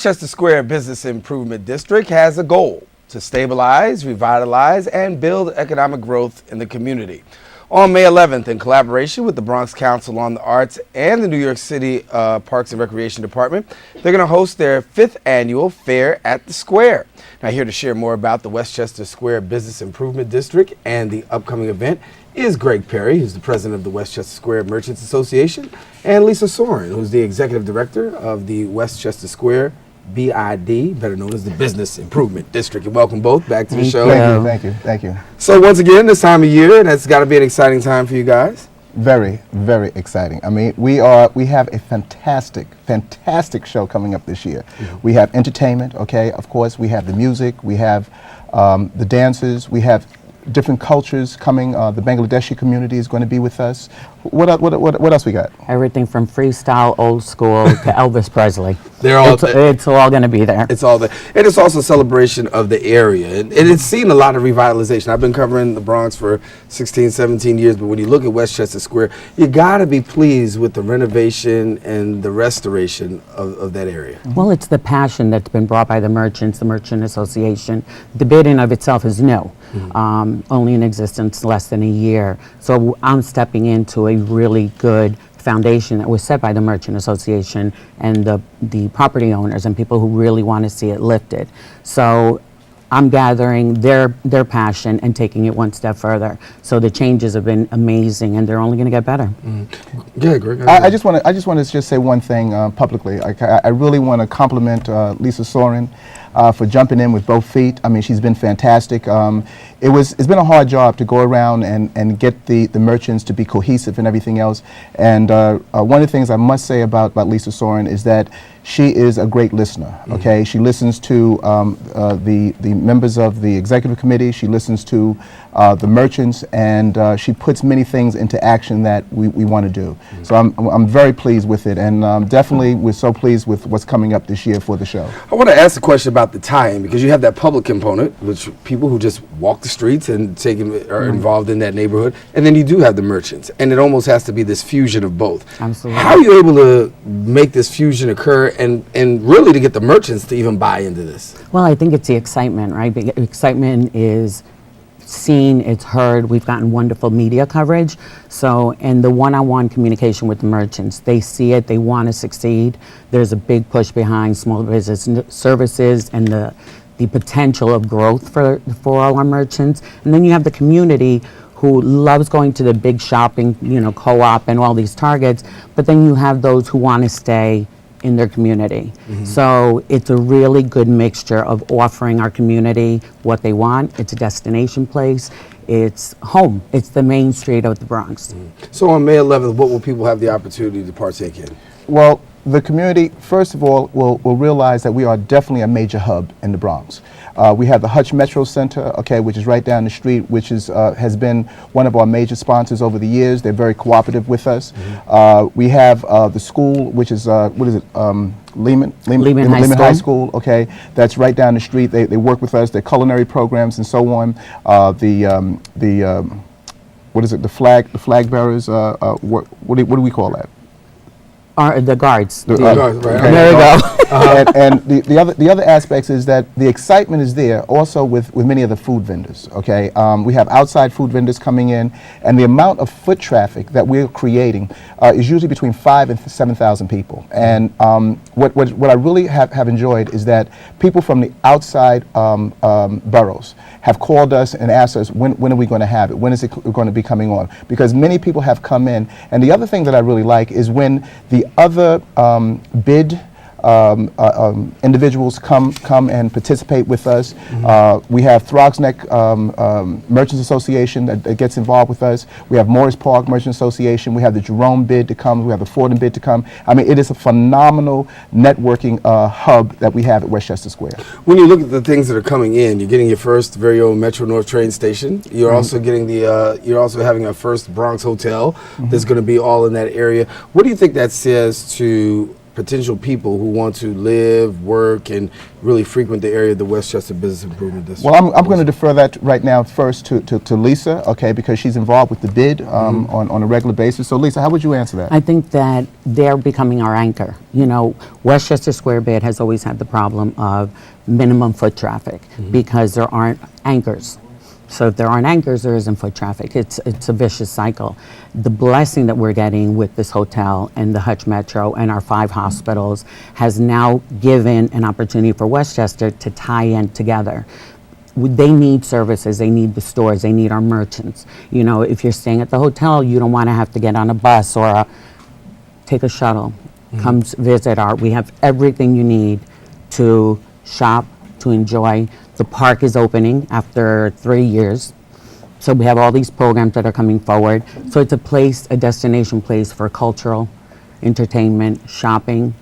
Westchester Square Business Improvement District has a goal to stabilize, revitalize, and build economic growth in the community. On May 11th, in collaboration with the Bronx Council on the Arts and the New York City Parks and Recreation Department, they're going to host their 5th annual Fair at the Square. Now, here to share more about the Westchester Square Business Improvement District and the upcoming event is Greg Perry, who's the president of the Westchester Square Merchants Association, and Lisa Soren, who's the executive director of the Westchester Square BID, better known as the Business Improvement District. And welcome both back to the show. Thank you. So once again, this time of year, that's got to be an exciting time for you guys. Very, very exciting. I mean, we have a fantastic show coming up this year. Mm-hmm. We have entertainment, okay, of course, we have the music, we have the dances, we have different cultures coming. The Bangladeshi community is going to be with us. What else we got? Everything from freestyle, old school, to Elvis Presley. They're all it's all going to be there. It's all there. And it's also a celebration of the area. And it's seen a lot of revitalization. I've been covering the Bronx for 16, 17 years, but when you look at Westchester Square, you got to be pleased with the renovation and the restoration of that area. Well, it's the passion that's been brought by the merchants, the Merchant Association. The bid in of itself is new. Mm-hmm. Only in existence less than a year. So I'm stepping into a really good foundation that was set by the Merchant Association and the property owners and people who really want to see it lifted. So I'm gathering their passion and taking it one step further. So the changes have been amazing, and they're only going to get better. Yeah, Greg. I just want to just say one thing publicly. I really want to compliment Lisa Soren for jumping in with both feet. I mean, she's been fantastic. It's been a hard job to go around and get the merchants to be cohesive and everything else. And one of the things I must say about Lisa Soren is that she is a great listener. Okay, she listens to the members of the executive committee. She listens to the merchants, and she puts many things into action that we want to do. So I'm very pleased with it, and definitely we're so pleased with what's coming up this year for the show. I want to ask a question about the tie-in, because you have that public component, which people who just walk the streets and are involved in that neighborhood, and then you do have the merchants, and it almost has to be this fusion of both. Absolutely. How are you able to make this fusion occur and really to get the merchants to even buy into this? Well, I think it's the excitement, right? The excitement is seen, it's heard. We've gotten wonderful media coverage. So, and the one-on-one communication with the merchants, they see it, they want to succeed. There's a big push behind small business services and the potential of growth for all our merchants. And then you have the community who loves going to the big shopping, co-op and all these Targets, but then you have those who want to stay in their community. Mm-hmm. So it's a really good mixture of offering our community what they want. It's a destination place. It's home. It's the main street of the Bronx. Mm-hmm. So on May 11th, what will people have the opportunity to partake in? Well, the community, first of all, will realize that we are definitely a major hub in the Bronx. We have the Hutch Metro Center, okay, which is right down the street, which is has been one of our major sponsors over the years. They're very cooperative with us. Mm-hmm. We have the school, which is Lehman High School, okay, that's right down the street. They work with us. Their culinary programs and so on. The flag bearers. What do we call that? The guards. The guards, right. Okay. There you go. And the other aspects is that the excitement is there also with many of the food vendors. Okay, we have outside food vendors coming in, and the amount of foot traffic that we're creating is usually between 5,000 and 7,000 people. And what I really have enjoyed is that people from the outside boroughs have called us and asked us when are we going to have it? When is it going to be coming on? Because many people have come in, and the other thing that I really like is when the other bid individuals come and participate with us. Mm-hmm. We have Throgs Neck Merchants Association that gets involved with us. We have Morris Park Merchant Association. We have the Jerome bid to come. We have the Fordham bid to come. I mean, it is a phenomenal networking hub that we have at Westchester Square. When you look at the things that are coming in, you're getting your first very own Metro North train station. You're also getting you're also having a first Bronx hotel that's going to be all in that area. What do you think that says to potential people who want to live, work, and really frequent the area of the Westchester Business Improvement District? Well, I'm going to defer that right now first to Lisa, okay, because she's involved with the bid on a regular basis. So, Lisa, how would you answer that? I think that they're becoming our anchor. You know, Westchester Square Bid has always had the problem of minimum foot traffic because there aren't anchors. So if there aren't anchors, there isn't foot traffic. It's a vicious cycle. The blessing that we're getting with this hotel and the Hutch Metro and our 5 hospitals has now given an opportunity for Westchester to tie in together. They need services, they need the stores, they need our merchants. You know, if you're staying at the hotel, you don't want to have to get on a bus or take a shuttle. Come visit we have everything you need to shop, to enjoy. The park is opening after 3 years. So we have all these programs that are coming forward. So it's a place, a destination place for cultural, entertainment, shopping.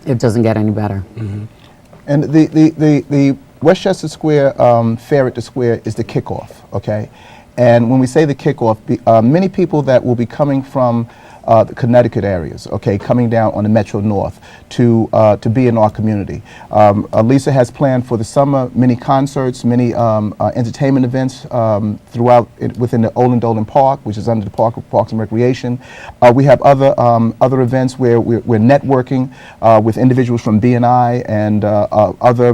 It doesn't get any better. And the Westchester Square Fair at the Square is the kickoff, okay? And when we say the kickoff, many people that will be coming from the Connecticut areas, okay, coming down on the Metro North to be in our community. Lisa has planned for the summer many concerts, many entertainment events within the Olin Dolan Park, which is under the Parks and Recreation. We have other events where we're networking with individuals from BNI and other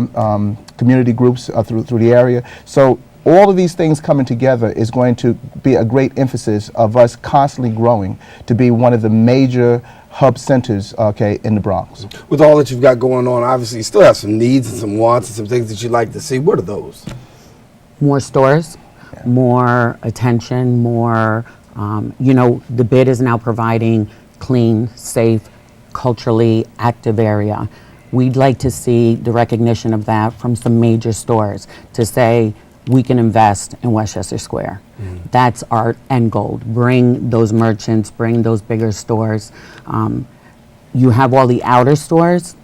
community groups through the area. So all of these things coming together is going to be a great emphasis of us constantly growing to be one of the major hub centers, okay, in the Bronx. With all that you've got going on, obviously you still have some needs and some wants and some things that you'd like to see. What are those? More stores, more attention, more, you know, the bid is now providing clean, safe, culturally active area. We'd like to see the recognition of that from some major stores to say, we can invest in Westchester Square. That's our end goal. Bring those merchants, bring those bigger stores. You have all the outer stores.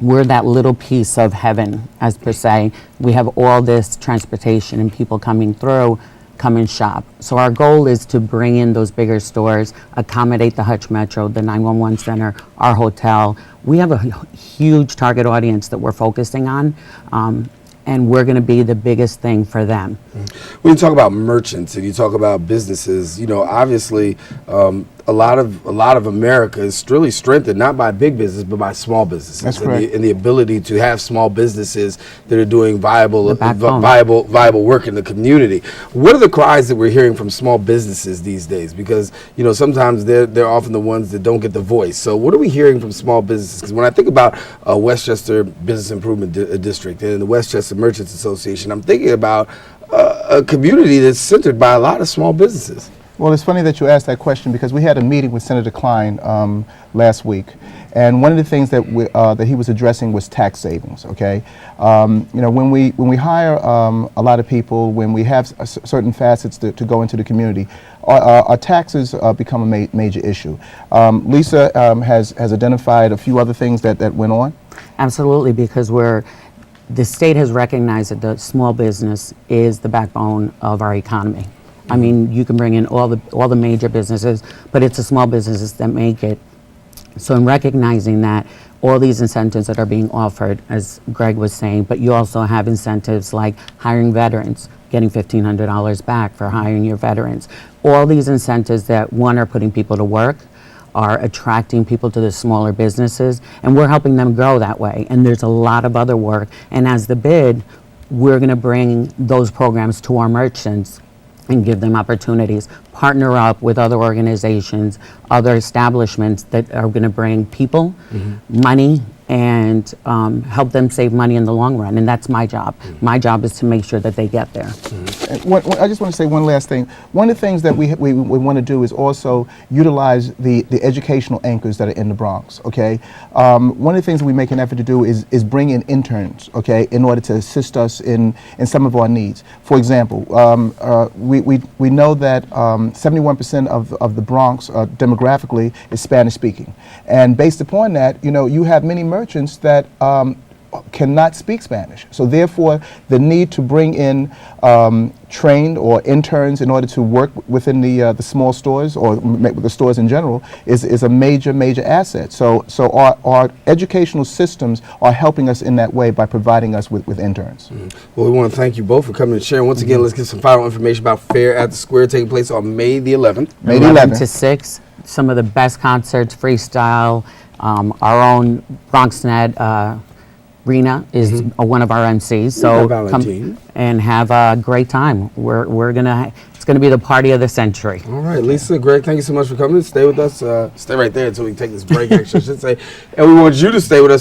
We're that little piece of heaven, as per se. We have all this transportation and people coming through, come and shop. So our goal is to bring in those bigger stores, accommodate the Hutch Metro, the 911 center, our hotel. We have a huge target audience that we're focusing on. And we're going to be the biggest thing for them. When you talk about merchants and you talk about businesses, you know, obviously a lot of America is really strengthened not by big business but by small businesses. That's correct. And the ability to have small businesses that are doing viable work in the community. What are the cries that we're hearing from small businesses these days? Because, you know, sometimes they're often the ones that don't get the voice. So what are we hearing from small businesses? Because when I think about Westchester Business Improvement District and the Westchester Merchants Association, I'm thinking about a community that's centered by a lot of small businesses. Well, it's funny that you asked that question because we had a meeting with Senator Klein last week, and one of the things that that he was addressing was tax savings. Okay, you know, when we hire a lot of people, when we have certain facets to go into the community, our taxes become a major issue. Lisa has identified a few other things that went on. Absolutely, because the state has recognized that the small business is the backbone of our economy. I mean, you can bring in all the major businesses, but it's the small businesses that make it. So in recognizing that, all these incentives that are being offered, as Greg was saying, but you also have incentives like hiring veterans, getting $1,500 back for hiring your veterans. All these incentives that, one, are putting people to work, are attracting people to the smaller businesses, and we're helping them grow that way. And there's a lot of other work. And as the bid, we're going to bring those programs to our merchants and give them opportunities, partner up with other organizations, other establishments that are going to bring people, money, and help them save money in the long run. And that's my job. My job is to make sure that they get there. I just want to say one last thing. One of the things that we want to do is also utilize the educational anchors that are in the Bronx, okay? One of the things that we make an effort to do is bring in interns, okay, in order to assist us in some of our needs. For example, we know that 71% of the Bronx demographically is Spanish speaking. And based upon that, you know, you have many merchants that cannot speak Spanish. So therefore, the need to bring in trained or interns in order to work within the small stores or the stores in general is a major asset. So our educational systems are helping us in that way by providing us with interns. Well, we want to thank you both for coming and sharing. Once again, let's get some final information about Fair at the Square taking place on May the 11th. May the 11 11th. to 6, some of the best concerts, freestyle. Our own BronxNet Rena is one of our MCs. So Valentine. come and have a great time. It's gonna be the party of the century. All right, Lisa, Greg, thank you so much for coming. Stay with us. Stay right there until we take this break, actually, I should say. And we want you to stay with us.